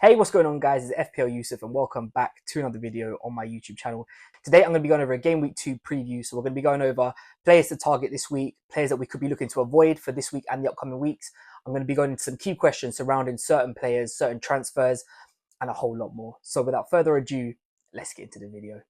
Hey, what's going on, guys? It's FPL Yusuf and welcome back to another video on my YouTube channel. Today I'm going to be going over a Game Week 2 preview. So we're going to be going over players to target this week, players that we could be looking to avoid for this week and the upcoming weeks. I'm going to be going into some key questions surrounding certain players, certain transfers, and a whole lot more. So without further ado, let's get into the video.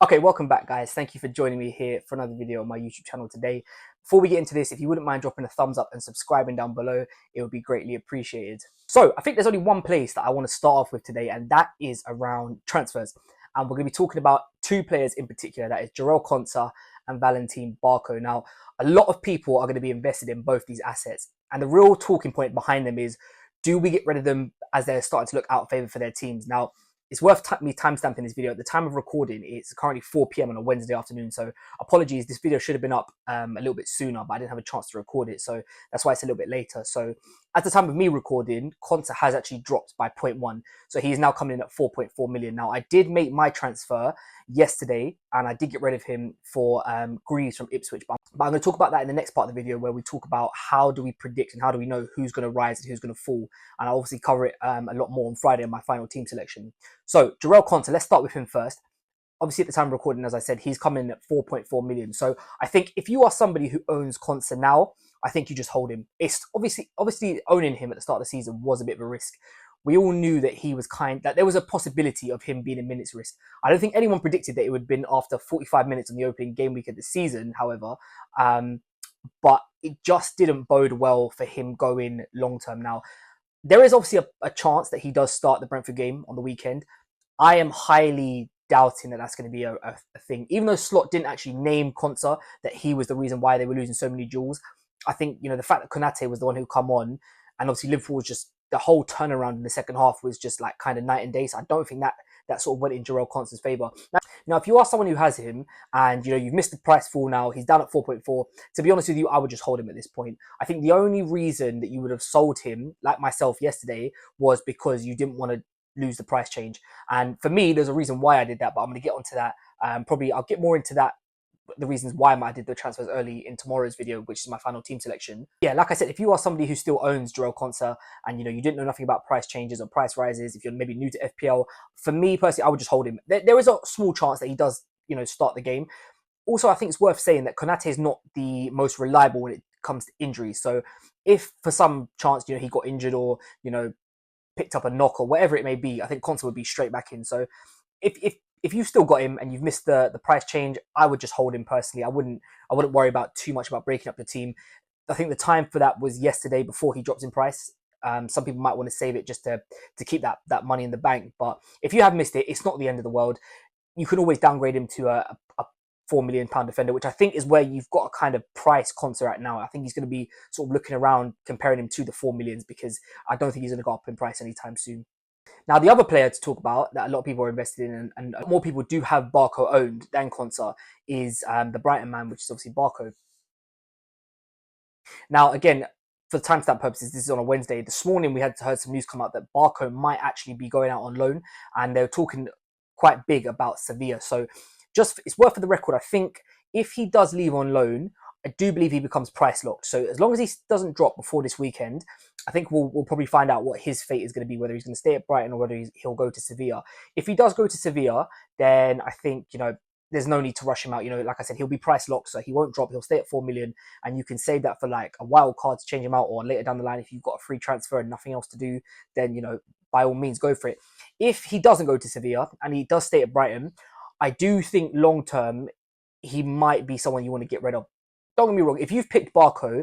Okay, welcome back, guys. Thank you for joining me here for another video on my YouTube channel today. Before we get into this, if you wouldn't mind dropping a thumbs up and subscribing down below, it would be greatly appreciated. So I think there's only one place that I want to start off with today, and that is around transfers. And we're going to be talking about two players in particular, that is Jarell Konsa and Valentin Barco. Now, a lot of people are going to be invested in both these assets. And the real talking point behind them is, do we get rid of them as they're starting to look out of favour for their teams? Now, it's worth me timestamping this video. At the time of recording, it's currently 4 p.m. on a Wednesday afternoon. So apologies, this video should have been up a little bit sooner, but I didn't have a chance to record it. So that's why it's a little bit later. So at the time of me recording, Konsa has actually dropped by 0.1. So he's now coming in at 4.4 million. Now, I did make my transfer yesterday and I did get rid of him for Greaves from Ipswich. But I'm going to talk about that in the next part of the video, where we talk about how do we predict and how do we know who's going to rise and who's going to fall. And I'll obviously cover it a lot more on Friday in my final team selection. So Jarell Konsa, let's start with him first. Obviously, at the time of recording, as I said, he's coming in at 4.4 million. So I think if you are somebody who owns Konsa now, I think you just hold him. It's obviously owning him at the start of the season was a bit of a risk. We all knew that that there was a possibility of him being a minutes risk. I don't think anyone predicted that it would have been after 45 minutes on the opening game week of the season, however. But it just didn't bode well for him going long term. Now, there is obviously a chance that he does start the Brentford game on the weekend. I am highly doubting that that's going to be a thing. Even though Slot didn't actually name Konsa, that he was the reason why they were losing so many duels. I think, the fact that Konate was the one who come on, and obviously Liverpool was just, the whole turnaround in the second half was just like kind of night and day. So I don't think that sort of went in Jarell Konsa's favour. Now, if you are someone who has him and, you've missed the price fall now, he's down at 4.4. To be honest with you, I would just hold him at this point. I think the only reason that you would have sold him, like myself yesterday, was because you didn't want to lose the price change. And for me, there's a reason why I did that, but I'm going to get onto that. Probably I'll get more into that, the reasons why I did the transfers early in tomorrow's video, which is my final team selection. Yeah, like I said, if you are somebody who still owns Jarell Konsa and you didn't know nothing about price changes or price rises, if you're maybe new to FPL, for me personally, I would just hold him. There is a small chance that he does, start the game. Also, I think it's worth saying that Konate is not the most reliable when it comes to injuries. So if for some chance, he got injured or, picked up a knock or whatever it may be, I think Konsa would be straight back in. So if you've still got him and you've missed the price change, I would just hold him personally. I wouldn't worry about too much about breaking up the team. I think the time for that was yesterday before he dropped in price. Some people might want to save it just to keep that money in the bank. But if you have missed it, it's not the end of the world. You can always downgrade him to a £4 million defender, which I think is where you've got a kind of price Konsa at now. I think he's going to be sort of looking around, comparing him to the 4 millions, because I don't think he's going to go up in price anytime soon. Now, the other player to talk about that a lot of people are invested in, and more people do have Barco owned than Konsa, is the Brighton man, which is obviously Barco. Now, again, for timestamp purposes, this is on a Wednesday. This morning, we had heard some news come out that Barco might actually be going out on loan, and they're talking quite big about Sevilla. So it's worth for the record, I think if he does leave on loan, I do believe he becomes price locked. So as long as he doesn't drop before this weekend, I think we'll probably find out what his fate is going to be, whether he's going to stay at Brighton or whether he'll go to Sevilla. If he does go to Sevilla, then I think, there's no need to rush him out. Like I said, he'll be price locked, so he won't drop. He'll stay at 4 million, and you can save that for like a wild card to change him out, or later down the line, if you've got a free transfer and nothing else to do, then, by all means, go for it. If he doesn't go to Sevilla and he does stay at Brighton, I do think long term, he might be someone you want to get rid of. Don't get me wrong, if you've picked Barco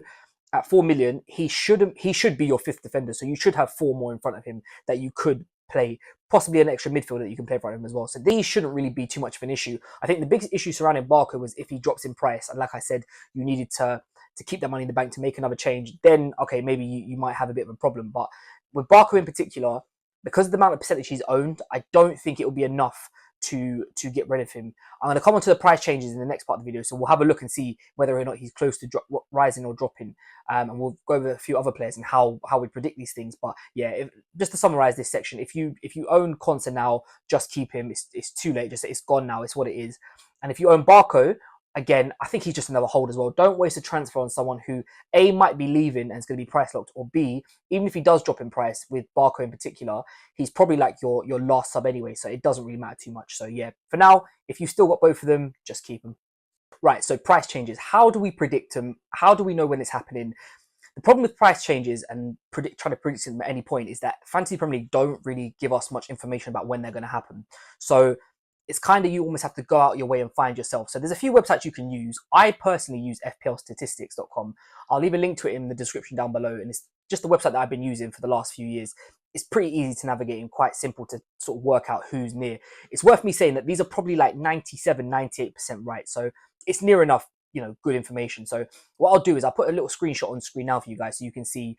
at 4 million, he should be your fifth defender. So you should have 4 more in front of him that you could play, possibly an extra midfielder that you can play in front of him as well. So these shouldn't really be too much of an issue. I think the biggest issue surrounding Barco was if he drops in price, and like I said, you needed to keep that money in the bank to make another change, then okay, maybe you might have a bit of a problem. But with Barco in particular, because of the amount of percentage he's owned, I don't think it will be enough to get rid of him. I'm going to come on to the price changes in the next part of the video, so we'll have a look and see whether or not he's close to rising or dropping, and we'll go over a few other players and how we predict these things. But yeah, just to summarize this section, if you own Konsa now, just keep him. It's too late, just it's gone now, it's what it is. And if you own Barco, again, I think he's just another hold as well. Don't waste a transfer on someone who A, might be leaving and is going to be price locked, or B, even if he does drop in price, with Barco in particular, he's probably like your last sub anyway, so it doesn't really matter too much. So yeah, for now, if you've still got both of them, just keep them. Right, so price changes. How do we predict them? How do we know when it's happening? The problem with price changes and trying to predict them at any point is that Fantasy Premier League don't really give us much information about when they're going to happen. So it's kind of, you almost have to go out your way and find yourself. So there's a few websites you can use. I personally use FPLstatistics.com. I'll leave a link to it in the description down below. And it's just the website that I've been using for the last few years. It's pretty easy to navigate and quite simple to sort of work out who's near. It's worth me saying that these are probably like 97, 98% right. So it's near enough, you know, good information. So what I'll do is I'll put a little screenshot on screen now for you guys so you can see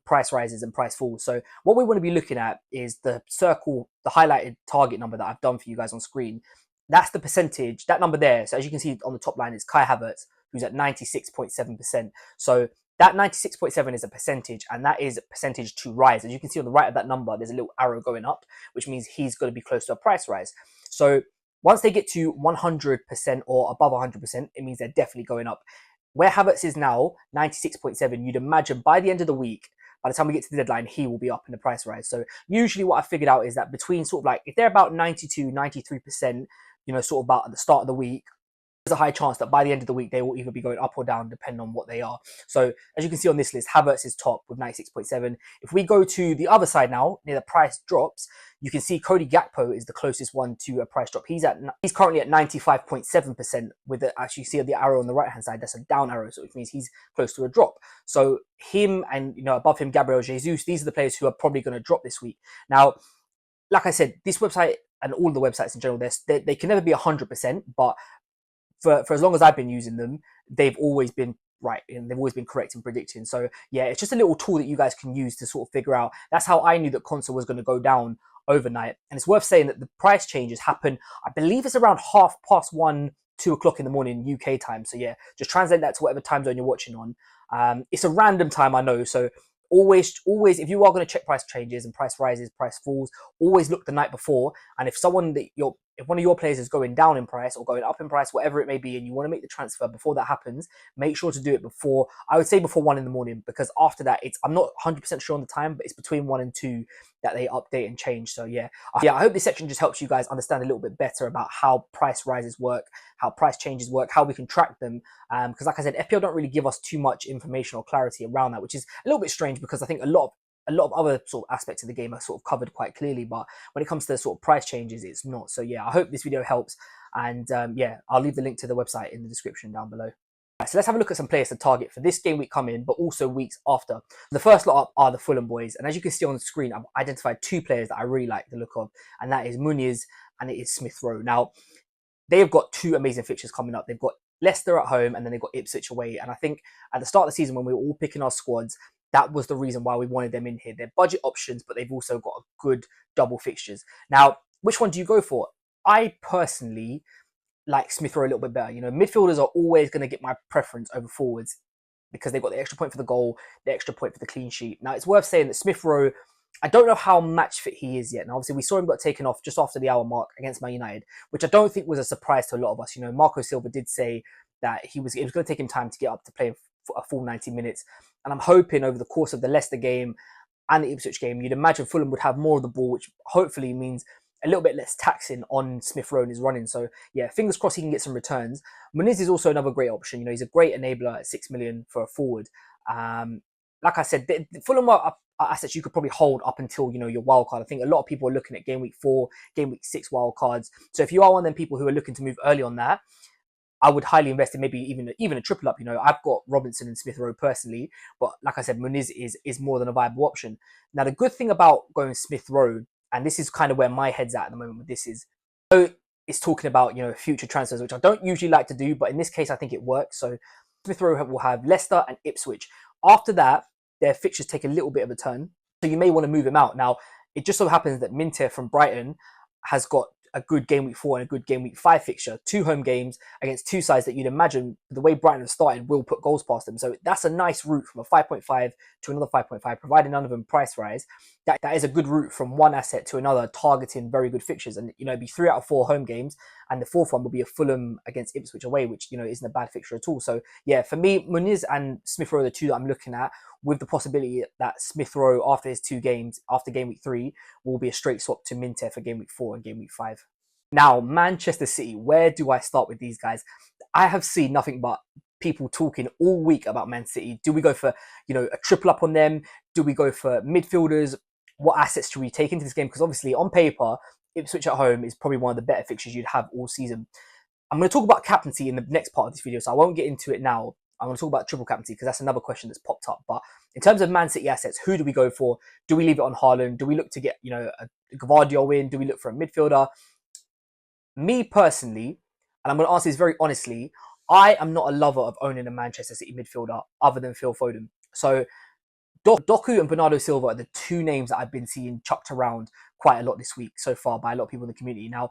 price rises and price falls. So what we want to be looking at is the circle, the highlighted target number that I've done for you guys on screen. That's the percentage, that number there. So as you can see on the top line is Kai Havertz, who's at 96.7%. So that 96.7 is a percentage, and that is a percentage to rise. As you can see on the right of that number, there's a little arrow going up, which means he's going to be close to a price rise. So once they get to 100% or above 100%, it means they're definitely going up. Where Havertz is now, 96.7, you'd imagine by the end of the week, by the time we get to the deadline, he will be up in the price rise. So usually what I figured out is that between sort of like, if they're about 92, 93%, you know, sort of about at the start of the week, there's a high chance that by the end of the week, they will either be going up or down, depending on what they are. So as you can see on this list, Havertz is top with 96.7. If we go to the other side now, near the price drops, you can see Cody Gakpo is the closest one to a price drop. He's currently at 95.7% with the, actually see the arrow on the right hand side, that's a down arrow, so it means he's close to a drop. So him and, you know, above him, Gabriel Jesus, these are the players who are probably going to drop this week. Now, like I said, this website and all the websites in general, they can never be 100%, but for as long as I've been using them, they've always been right and they've always been correct in predicting. So yeah, it's just a little tool that you guys can use to sort of figure out. That's how I knew that Consa was going to go down overnight. And it's worth saying that the price changes happen, I believe it's around 1:30, 2 o'clock in the morning UK time. So yeah, just translate that to whatever time zone you're watching on. It's a random time, I know, so always, if you are going to check price changes and price rises, price falls, always look the night before. And if if one of your players is going down in price or going up in price, whatever it may be, and you want to make the transfer before that happens, make sure to do it before, I would say before 1 in the morning, because after that, I'm not 100% sure on the time, but it's between 1 and 2 that they update and change. So yeah, I hope this section just helps you guys understand a little bit better about how price rises work, how price changes work, how we can track them. Because like I said, FPL don't really give us too much information or clarity around that, which is a little bit strange because I think a lot of other sort of aspects of the game are sort of covered quite clearly, but when it comes to sort of price changes, it's not. So yeah, I hope this video helps, and yeah, I'll leave the link to the website in the description down below. Right, so let's have a look at some players to target for this game week coming, but also weeks after. The first lot up are the Fulham boys, and as you can see on the screen, I've identified 2 players that I really like the look of, and that is Muniz and it is Smith Rowe. Now, they have got 2 amazing fixtures coming up. They've got Leicester at home, and then they've got Ipswich away. And I think at the start of the season, when we were all picking our squads, that was the reason why we wanted them in here. They're budget options, but they've also got a good double fixtures. Now, which one do you go for? I personally like Smith Rowe a little bit better. You know, midfielders are always going to get my preference over forwards because they've got the extra point for the goal, the extra point for the clean sheet. Now, it's worth saying that Smith Rowe, I don't know how match fit he is yet. Now, obviously, we saw him got taken off just after the hour mark against Man United, which I don't think was a surprise to a lot of us. You know, Marco Silva did say that it was going to take him time to get up to play a full 90 minutes. And I'm hoping over the course of the Leicester game and the Ipswich game, you'd imagine Fulham would have more of the ball, which hopefully means a little bit less taxing on Smith Rowe and his running. So yeah, fingers crossed he can get some returns. Muniz is also another great option. You know, he's a great enabler at 6 million for a forward. Like I said, Fulham are assets you could probably hold up until, you know, your wild card. I think a lot of people are looking at game week 4, game week 6 wild cards. So if you are one of them people who are looking to move early on that, I would highly invest in maybe even a triple up. You know, I've got Robinson and Smith Rowe personally, but like I said, Muniz is more than a viable option. Now, the good thing about going Smith Rowe, and this is kind of where my head's at the moment with this, is it's talking about, you know, future transfers, which I don't usually like to do, but in this case, I think it works. So Smith Rowe will have Leicester and Ipswich. After that, their fixtures take a little bit of a turn, so you may want to move him out. Now, it just so happens that Minter from Brighton has got a good game week 4 and a good game week 5 fixture, 2 home games against 2 sides that you'd imagine, the way Brighton have started, will put goals past them. So that's a nice route from a 5.5 to another 5.5, providing none of them price rise. that is a good route from one asset to another, targeting very good fixtures. And it'd be 3 out of 4 home games, and the fourth one will be a Fulham against Ipswich away, which isn't a bad fixture at all. So yeah, for me, Muniz and Smith Rowe are the two that I'm looking at, with the possibility that Smith Rowe, after his 2 games, after game week 3, will be a straight swap to Minte for game week 4 and game week 5. Now, Manchester City, where do I start with these guys? I have seen nothing but people talking all week about Man City. Do we go for, a triple up on them? Do we go for midfielders? What assets should we take into this game? Because obviously, on paper, Ipswich at home is probably one of the better fixtures you'd have all season. I'm going to talk about captaincy in the next part of this video, so I won't get into it now. I'm going to talk about triple captaincy because that's another question that's popped up. But in terms of Man City assets, who do we go for? Do we leave it on Haaland? Do we look to get, a Gvardiol in? Do we look for a midfielder? Me personally, and I'm going to answer this very honestly, I am not a lover of owning a Manchester City midfielder other than Phil Foden. So Doku and Bernardo Silva are the 2 names that I've been seeing chucked around quite a lot this week so far by a lot of people in the community. Now,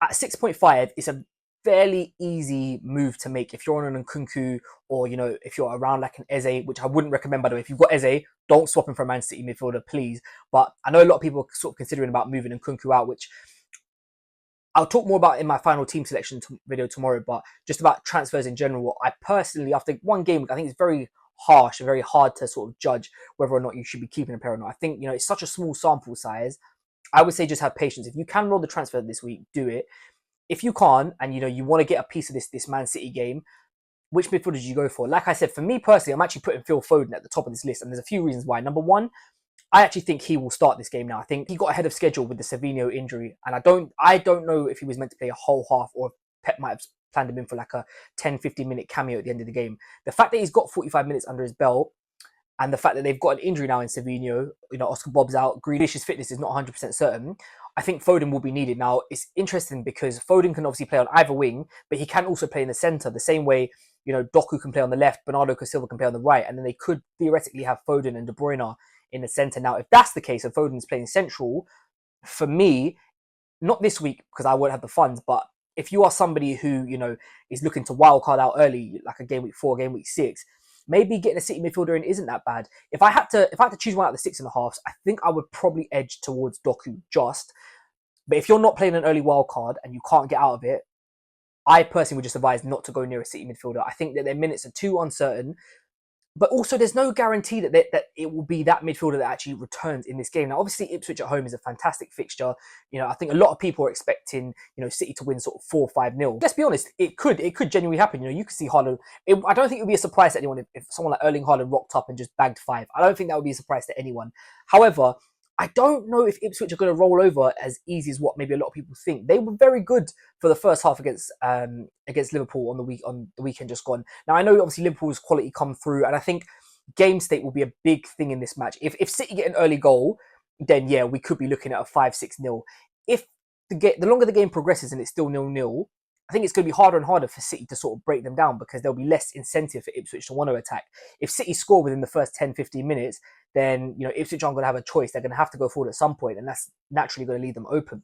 at 6.5, it's a fairly easy move to make if you're on an Nkunku, or if you're around like an Eze, which I wouldn't recommend, by the way. If you've got Eze, don't swap him for a Man City midfielder, please. But I know a lot of people are sort of considering about moving Nkunku out, which I'll talk more about in my final team selection video tomorrow. But just about transfers in general, I personally, after one game, I think it's very harsh and very hard to sort of judge whether or not you should be keeping a player or not. I think it's such a small sample size. I would say just have patience. If you can roll the transfer this week, do it. If you can't, and you want to get a piece of this Man City game, which midfielder did you go for? Like I said, for me personally, I'm actually putting Phil Foden at the top of this list, and there's a few reasons why. Number one, I actually think he will start this game now. I think he got ahead of schedule with the Savinho injury, and I don't know if he was meant to play a whole half, or if Pep might have planned him in for like a 10-15 minute cameo at the end of the game. The fact that he's got 45 minutes under his belt, and the fact that they've got an injury now in Savinho, Oscar Bob's out, Grealish's fitness is not 100% certain, I think Foden will be needed. Now, it's interesting because Foden can obviously play on either wing, but he can also play in the centre, the same way, Doku can play on the left, Bernardo Silva can play on the right, and then they could theoretically have Foden and De Bruyne in the centre. Now, if that's the case, and Foden's playing central, for me, not this week because I won't have the funds, but if you are somebody who, is looking to wildcard out early, like a game week 4, game week 6, maybe getting a City midfielder in isn't that bad. If I had to choose one out of the 6.5s, I think I would probably edge towards Doku just. But if you're not playing an early wildcard and you can't get out of it, I personally would just advise not to go near a City midfielder. I think that their minutes are too uncertain. But also, there's no guarantee that it will be that midfielder that actually returns in this game. Now, obviously, Ipswich at home is a fantastic fixture. I think a lot of people are expecting, City to win sort of 4-5-0. Let's be honest, it could genuinely happen. You could see Haaland. I don't think it would be a surprise to anyone if someone like Erling Haaland rocked up and just bagged 5. I don't think that would be a surprise to anyone. However, I don't know if Ipswich are going to roll over as easy as what maybe a lot of people think. They were very good for the first half against Liverpool on the weekend just gone. Now, I know obviously Liverpool's quality come through, and I think game state will be a big thing in this match. If City get an early goal, then yeah, we could be looking at a 5-6-0. If the longer the game progresses and it's still 0-0, I think it's going to be harder and harder for City to sort of break them down, because there'll be less incentive for Ipswich to want to attack. If City score within the first 10-15 minutes, then Ipswich aren't going to have a choice. They're going to have to go forward at some point, and that's naturally going to leave them open.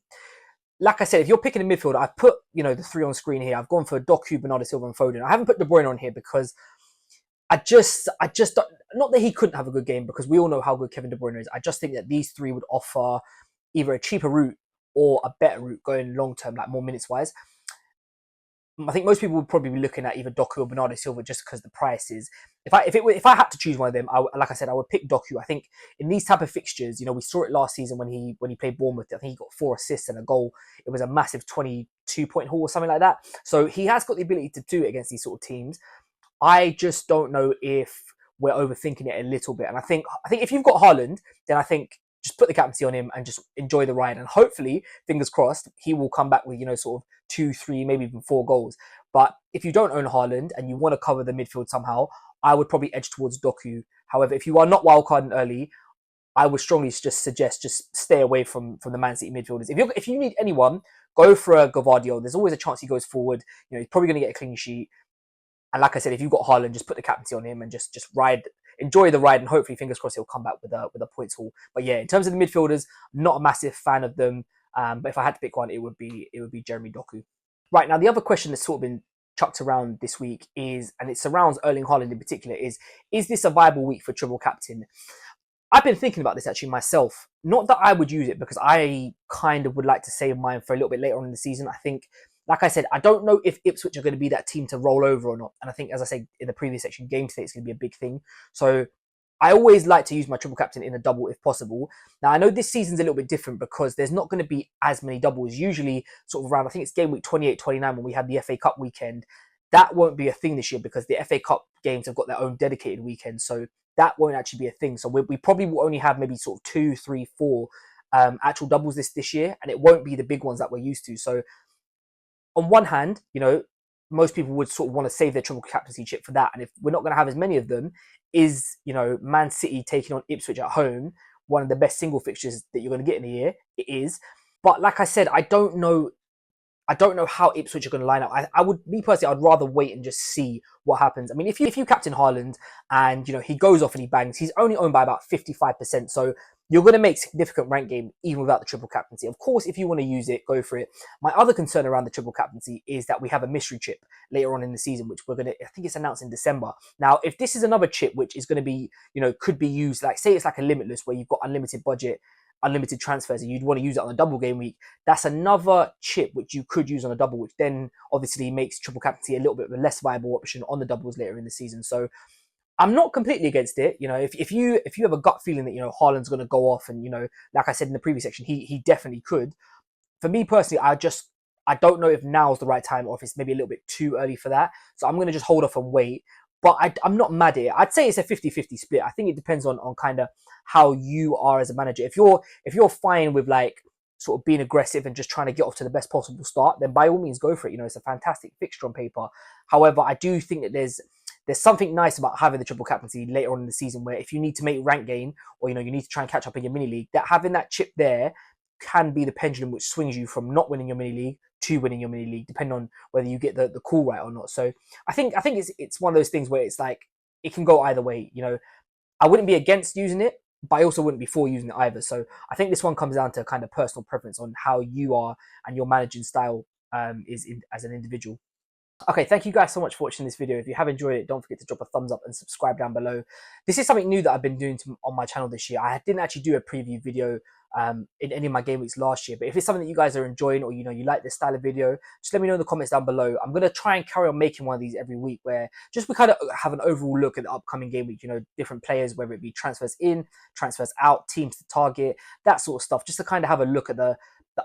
Like I said, if you're picking a midfielder, I've put the 3 on screen here. I've gone for Doku, Bernardo Silva, and Foden. I haven't put De Bruyne on here because I just don't, not that he couldn't have a good game, because we all know how good Kevin De Bruyne is. I just think that these 3 would offer either a cheaper route or a better route going long term, like more minutes wise. I think most people would probably be looking at either Doku or Bernardo Silva just because the price is. If I had to choose one of them, like I said, I would pick Doku. I think in these type of fixtures, we saw it last season when he played Bournemouth. I think he got 4 assists and a goal. It was a massive 22-point haul or something like that. So he has got the ability to do it against these sort of teams. I just don't know if we're overthinking it a little bit. And I think if you've got Haaland, then I think just put the captaincy on him and just enjoy the ride. And hopefully, fingers crossed, he will come back with, sort of 2, 3, maybe even 4 goals. But if you don't own Haaland and you want to cover the midfield somehow, I would probably edge towards Doku. However, if you are not wildcarding early, I would strongly just suggest just stay away from the Man City midfielders. If you need anyone, go for a Gvardiol. There's always a chance he goes forward. He's probably going to get a clean sheet. And like I said, if you've got Haaland, just put the captaincy on him and just ride, enjoy the ride, and hopefully, fingers crossed, he'll come back with a points haul. But yeah, in terms of the midfielders, not a massive fan of them. But if I had to pick one, it would be Jeremy Doku. Right, now the other question that's sort of been chucked around this week is, and it surrounds Erling Haaland in particular, is this a viable week for triple captain? I've been thinking about this actually myself. Not that I would use it, because I kind of would like to save mine for a little bit later on in the season. I think, like I said, I don't know if Ipswich are going to be that team to roll over or not. And I think, as I said in the previous section, game state is going to be a big thing. So I always like to use my triple captain in a double if possible. Now, I know this season's a little bit different because there's not going to be as many doubles. Usually, sort of around, I think it's game week 28, 29 when we have the FA Cup weekend. That won't be a thing this year because the FA Cup games have got their own dedicated weekend. So that won't actually be a thing. So we probably will only have maybe sort of 2, 3, 4 actual doubles this year. And it won't be the big ones that we're used to. So on one hand, most people would sort of want to save their triple captaincy chip for that. And if we're not going to have as many of them, is, Man City taking on Ipswich at home one of the best single fixtures that you're going to get in a year? It is. But like I said, I don't know how Ipswich are going to line up. I would, me personally, I'd rather wait and just see what happens. I mean, if you captain Haaland and, he goes off and he bangs, he's only owned by about 55%. So you're going to make significant rank game even without the triple captaincy. Of course, if you want to use it, go for it. My other concern around the triple captaincy is that we have a mystery chip later on in the season, which we're going to, I think it's announced in December. Now, if this is another chip which is going to be, could be used, like say it's like a limitless where you've got unlimited budget, unlimited transfers, and you'd want to use it on a double game week, that's another chip which you could use on a double, which then obviously makes triple captaincy a little bit of a less viable option on the doubles later in the season. So I'm not completely against it. If you have a gut feeling that Haaland's going to go off, and like I said in the previous section, he definitely could. For me personally, I don't know if now's the right time or if it's maybe a little bit too early for that. So I'm going to just hold off and wait. But I'm not mad at it. I'd say it's a 50-50 split. I think it depends on kind of how you are as a manager. If you're fine with like sort of being aggressive and just trying to get off to the best possible start, then by all means go for it. It's a fantastic fixture on paper. However, I do think that there's something nice about having the triple captaincy later on in the season, where if you need to make rank gain or you need to try and catch up in your mini league, that having that chip there can be the pendulum which swings you from not winning your mini league to winning your mini league, depending on whether you get the call right or not. So I think it's one of those things where it's like it can go either way. I wouldn't be against using it, but I also wouldn't be for using it either. So I think this one comes down to kind of personal preference on how you are and your managing style as an individual. Okay, thank you guys so much for watching this video. If you have enjoyed it, don't forget to drop a thumbs up and subscribe down below. This is something new that I've been doing on my channel this year. I didn't actually do a preview video in any of my game weeks last year, but if it's something that you guys are enjoying, or you like this style of video, just let me know in the comments down below. I'm going to try and carry on making one of these every week, where just we kind of have an overall look at the upcoming game week, different players, whether it be transfers in, transfers out, teams to target, that sort of stuff, just to kind of have a look at the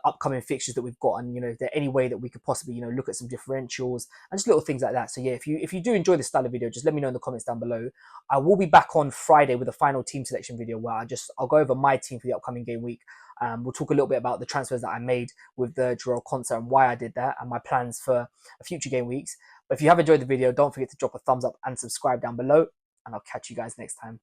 upcoming fixtures that we've got, and if there any way that we could possibly look at some differentials and just little things like that. So yeah, if you do enjoy this style of video, just let me know in the comments down below. I will be back on Friday with a final team selection video where I'll go over my team for the upcoming game week. We'll talk a little bit about the transfers that I made with the Jarrell concert and why I did that, and my plans for future game weeks. But if you have enjoyed the video, don't forget to drop a thumbs up and subscribe down below, and I'll catch you guys next time.